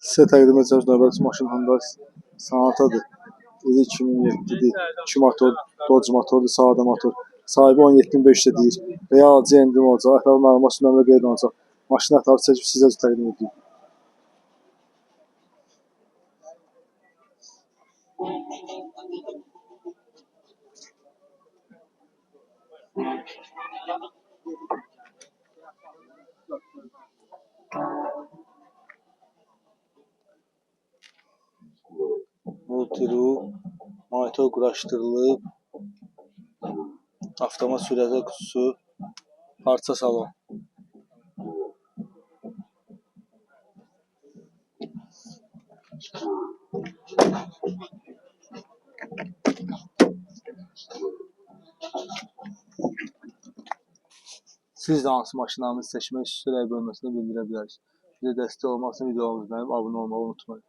Size təqdim edəcəyimiz növbəti maşın Honda Sonatadır. İli 2007-dir. 2 motor, Dodge motordur, sadə motor. Sahibi 17.500 deyir. Real alıcı endirim olacaq. Ətraflı məlumat nömrə qeyd olunacaq. Maşını ətraflı çəkib sizə təqdim edirik. Multiru, monitor quraşdırılıb, avtomat sürəcək kutusu, parça salon. Siz də hansı maşınlarınızı seçmək istəyirək bölməsində bildirə bilərsiniz. Bizə dəstək olmaq üçün videomuzu bəyənib abunə olmağı unutmayın.